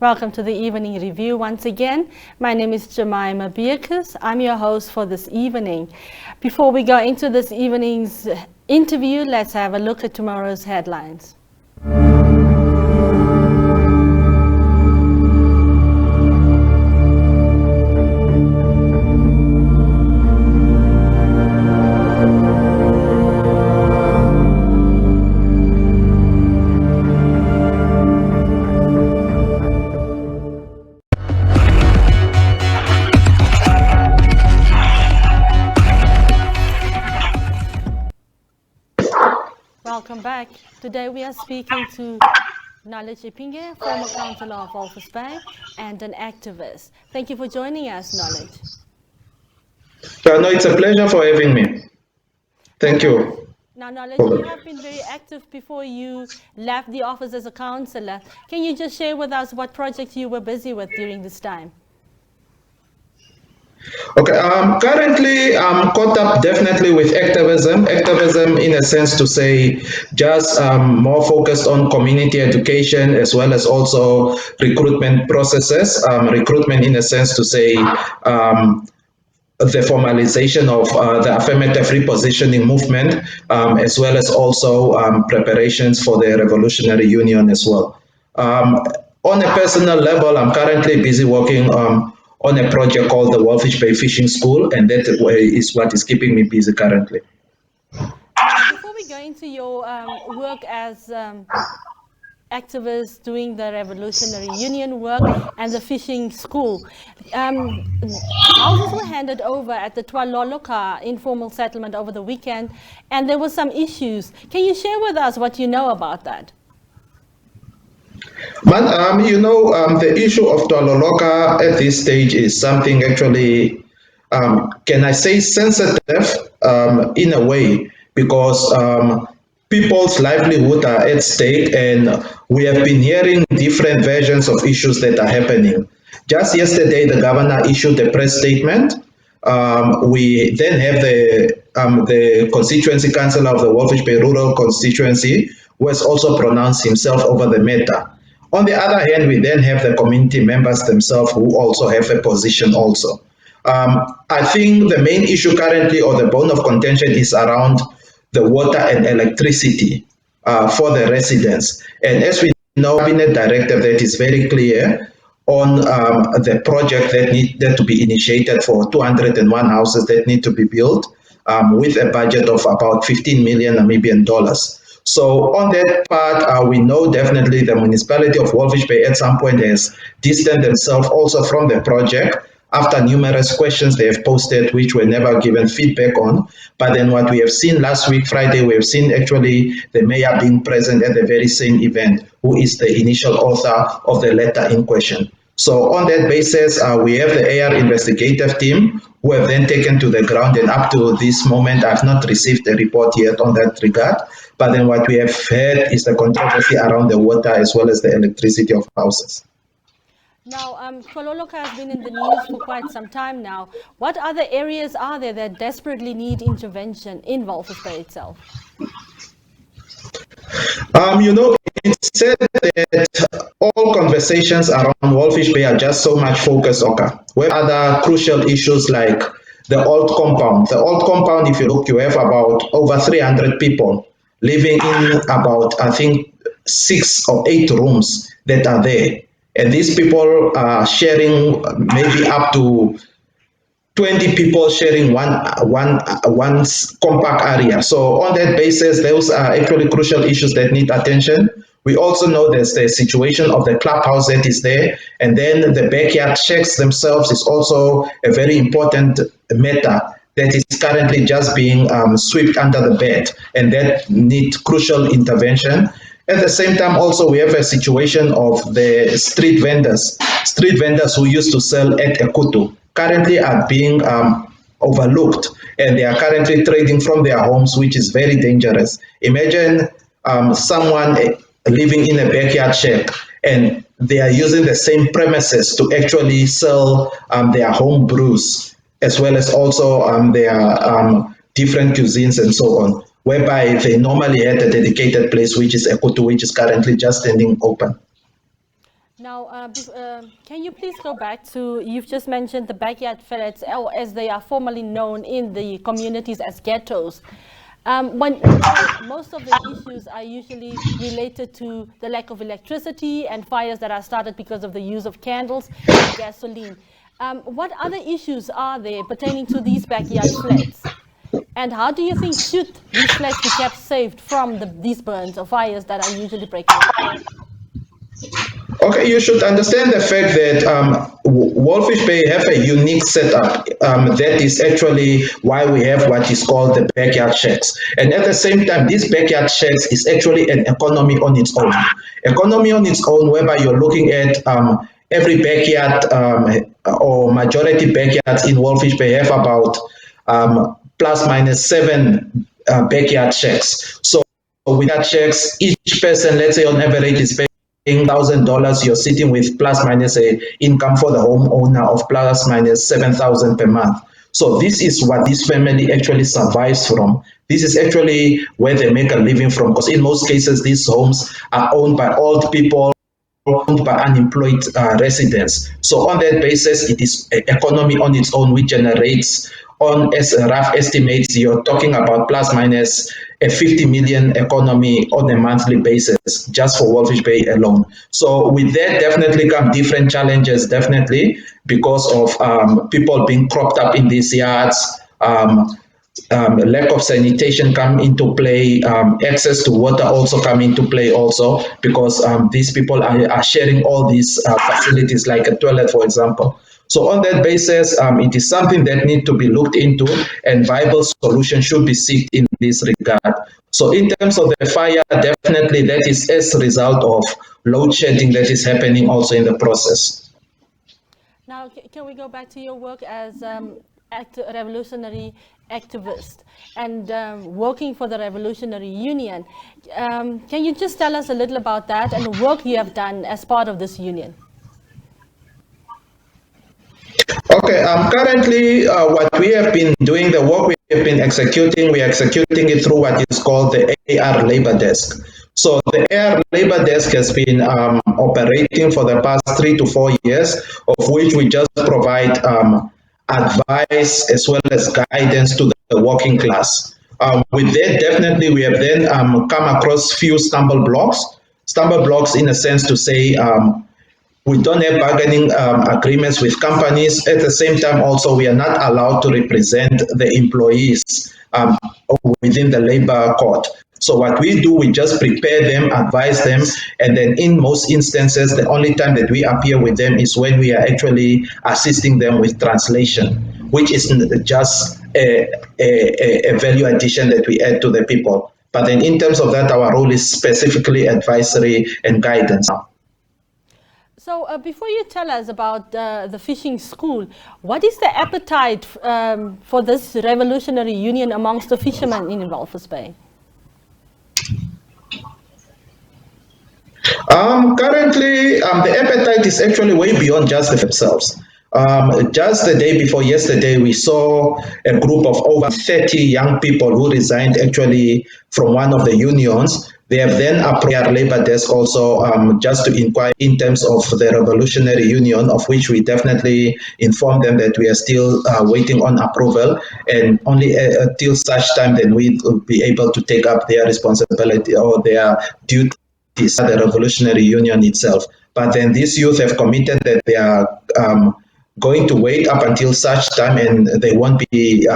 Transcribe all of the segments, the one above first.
Welcome to the Evening Review once again. My name is Jemima Beerkus. I'm your host for this evening. Before we go into this evening's interview, let's have a look at tomorrow's headlines. Welcome back. Today we are speaking to Knowledge Iipinge, former councillor of Walvisbay and an activist. Thank you for joining us, Knowledge. No, it's a pleasure for having me. Thank you. Now, Knowledge, you have been very active before you left the office as a councillor. Can you just share with us what projects you were busy with during this time? Okay, currently I'm caught up definitely with activism in a sense to say just more focused on community education as well as also recruitment processes, recruitment in a sense to say the formalization of the affirmative repositioning movement, as well as also preparations for the Revolutionary Union as well. On a personal level, I'm currently busy working on a project called the Walvisbay Fishing School, and that is what is keeping me busy currently. Now, before we go into your work as activists doing the Revolutionary Union work and the fishing school, houses were handed over at the loca informal settlement over the weekend, and there were some issues. Can you share with us what you know about that? But the issue of loca at this stage is something actually, can I say, sensitive in a way, because people's livelihood are at stake, and we have been hearing different versions of issues that are happening. Just yesterday, the governor issued a press statement. We then have the constituency councillor of the Walvisbay rural constituency, who has also pronounced himself over the matter. On the other hand, we then have the community members themselves who also have a position also. I think the main issue currently, or the bone of contention, is around the water and electricity for the residents. And as we know, cabinet directive that is very clear on the project that needed to be initiated for 201 houses that need to be built with a budget of about 15 million Namibian dollars. So on that part, we know definitely the municipality of Walvisbay at some point has distanced themselves also from the project after numerous questions they have posted, which were never given feedback on. But then what we have seen last week, Friday, we have seen actually the mayor being present at the very same event, who is the initial author of the letter in question. So on that basis, we have the AR investigative team who have then taken to the ground, and up to this moment, I've not received a report yet on that regard. But then what we have heard is the controversy around the water as well as the electricity of houses. Now, loca has been in the news for quite some time now. What other areas are there that desperately need intervention in Walvisbay itself? It's said that all conversations around Walvisbay are just so much focused on where other crucial issues like the old compound. The old compound, if you look, you have about over 300 people living in about, I think, 6 or 8 rooms that are there. And these people are sharing maybe up to 20 people sharing one compact area. So on that basis, those are actually crucial issues that need attention. We also know there's the situation of the clubhouse that is there, and then the backyard shacks themselves is also a very important matter that is currently just being swept under the bed, and that needs crucial intervention. At the same time, also, we have a situation of the street vendors who used to sell at Ekutu, currently are being overlooked, and they are currently trading from their homes, which is very dangerous. Imagine someone living in a backyard shack, and they are using the same premises to actually sell their home brews, as well as also their different cuisines and so on, whereby they normally had a dedicated place, which is Ekutu, which is currently just standing open. Now, can you please go back to, you've just mentioned the backyard flats, or as they are formally known in the communities as ghettos. When most of the issues are usually related to the lack of electricity and fires that are started because of the use of candles and gasoline. What other issues are there pertaining to these backyard flats? And how do you think should these flats be kept safe from these burns or fires that are usually breaking out? Okay, you should understand the fact that Walfish Bay have a unique setup. That is actually why we have what is called the backyard shacks. And at the same time, this backyard shacks is actually an economy on its own. Economy on its own, whereby you're looking at every backyard or majority backyards in Walfish Bay have about plus minus 7 backyard shacks. So with that checks, each person, let's say on average, is paying $1,000. You're sitting with plus minus a income for the homeowner of plus minus 7,000 per month. So this is what this family actually survives from. This is actually where they make a living from, because in most cases these homes are owned by old people, owned by unemployed residents. So on that basis, it is an economy on its own which generates, on as rough estimates, you're talking about plus minus a 50 million economy on a monthly basis just for Walfish Bay alone. So with that definitely come different challenges, definitely, because of people being cropped up in these yards, lack of sanitation come into play, access to water also come into play also, because these people are sharing all these facilities like a toilet, for example. So on that basis, it is something that need to be looked into, and viable solution should be sought in this regard. So in terms of the fire, definitely that is as a result of load shedding that is happening also in the process. Now, can we go back to your work as revolutionary activist and working for the Revolutionary Union? Can you just tell us a little about that and the work you have done as part of this union? Okay, currently what we have been doing, the work we have been executing, we are executing it through what is called the AR Labor Desk. So the AR Labor Desk has been operating for the past 3 to 4 years, of which we just provide advice as well as guidance to the working class. With that, definitely we have then come across few stumble blocks in a sense to say we don't have bargaining agreements with companies. At the same time, also, we are not allowed to represent the employees within the labor court. So what we do, we just prepare them, advise them, and then in most instances, the only time that we appear with them is when we are actually assisting them with translation, which is just a value addition that we add to the people. But then in terms of that, our role is specifically advisory and guidance. So before you tell us about the fishing school, what is the appetite for this revolutionary union amongst the fishermen in Walvisbay? Currently, the appetite is actually way beyond just themselves. Just the day before yesterday, we saw a group of over 30 young people who resigned actually from one of the unions. They have then approached our labor desk also just to inquire in terms of the Revolutionary Union, of which we definitely inform them that we are still waiting on approval, and only till such time that we will be able to take up their responsibility or their duty the Revolutionary Union itself. But then these youth have committed that they are going to wait up until such time, and they won't be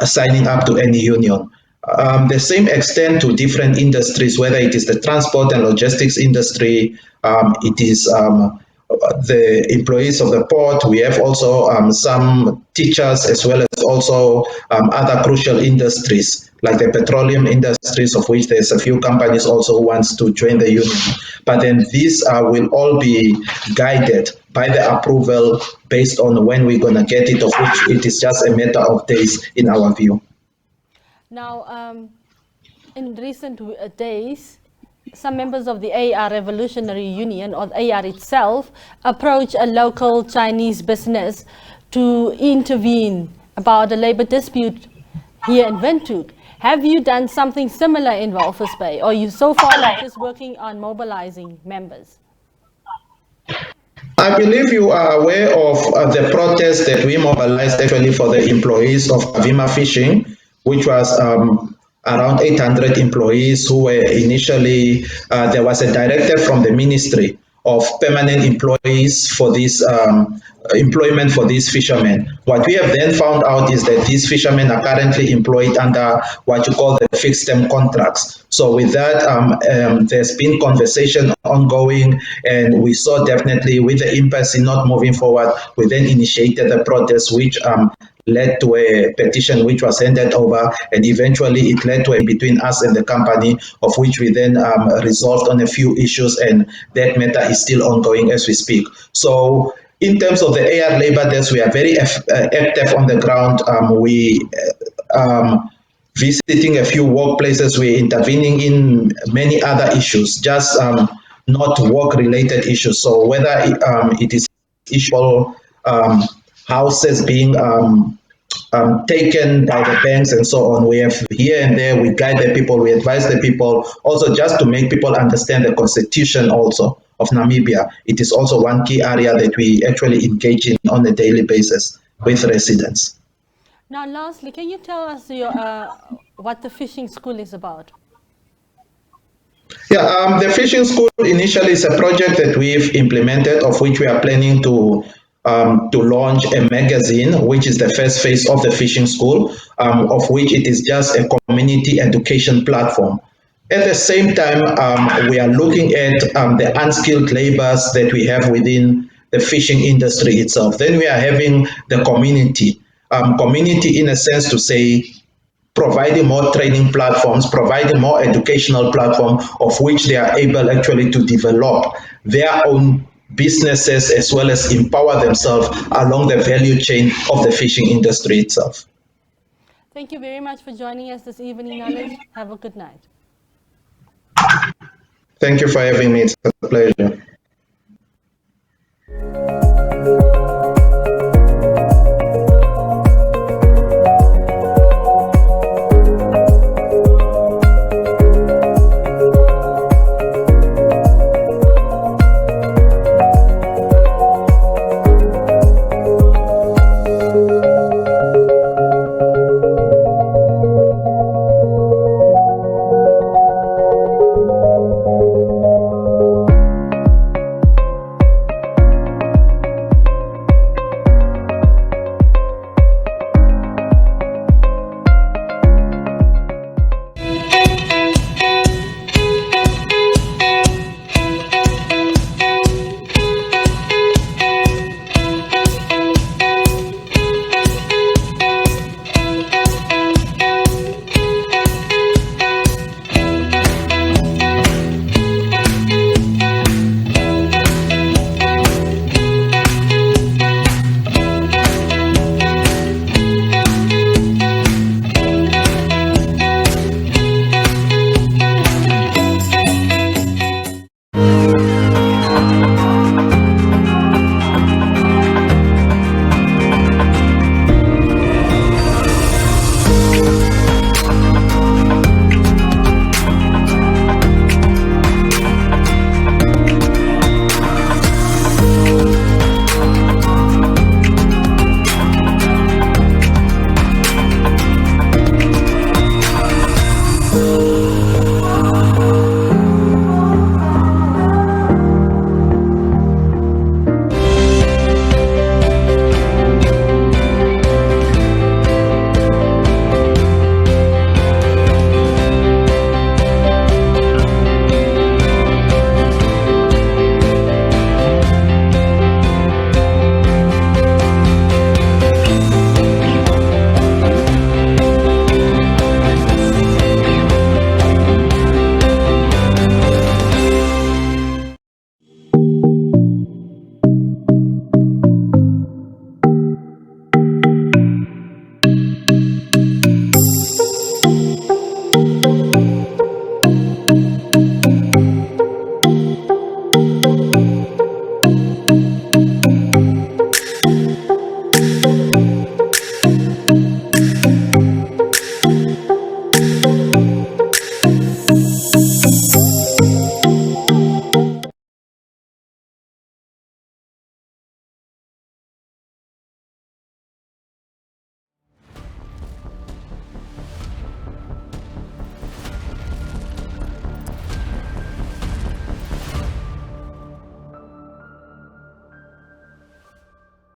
signing up to any union. The same extent to different industries, whether it is the transport and logistics industry, it is the employees of the port. We have also some teachers, as well as also other crucial industries like the petroleum industries, of which there's a few companies also who wants to join the union. But then these will all be guided by the approval based on when we're going to get it, of which it is just a matter of days in our view. Now, in recent days, some members of the AR Revolutionary Union, or AR itself, approached a local Chinese business to intervene about a labor dispute here in Windhoek. Have you done something similar in Walvisbay, or are you so far just working on mobilizing members? I believe you are aware of the protest that we mobilized actually for the employees of Avima Fishing, which was around 800 employees who were initially, there was a directive from the ministry of permanent employees for this employment for these fishermen. What we have then found out is that these fishermen are currently employed under what you call the fixed term contracts. So with that, there's been conversation ongoing, and we saw definitely with the impasse not moving forward, we then initiated a protest which led to a petition which was handed over, and eventually it led to a between us and the company, of which we then resolved on a few issues, and that matter is still ongoing as we speak. So in terms of the AR labor desk, we are very active on the ground. We visiting a few workplaces, we're intervening in many other issues, just not work-related issues. So whether it is issue houses being taken by the banks and so on. We have here and there, we guide the people, we advise the people, also just to make people understand the constitution also of Namibia. It is also one key area that we actually engage in on a daily basis with residents. Now, lastly, can you tell us what the fishing school is about? Yeah, the fishing school initially is a project that we've implemented, of which we are planning to launch a magazine, which is the first phase of the fishing school, of which it is just a community education platform. At the same time, we are looking at the unskilled laborers that we have within the fishing industry itself. Then we are having the community, community in a sense to say, providing more training platforms, providing more educational platform of which they are able actually to develop their own businesses as well as empower themselves along the value chain of the fishing industry itself. Thank you very much for joining us this evening, Knowledge. Have a good night. Thank you for having me. It's a pleasure.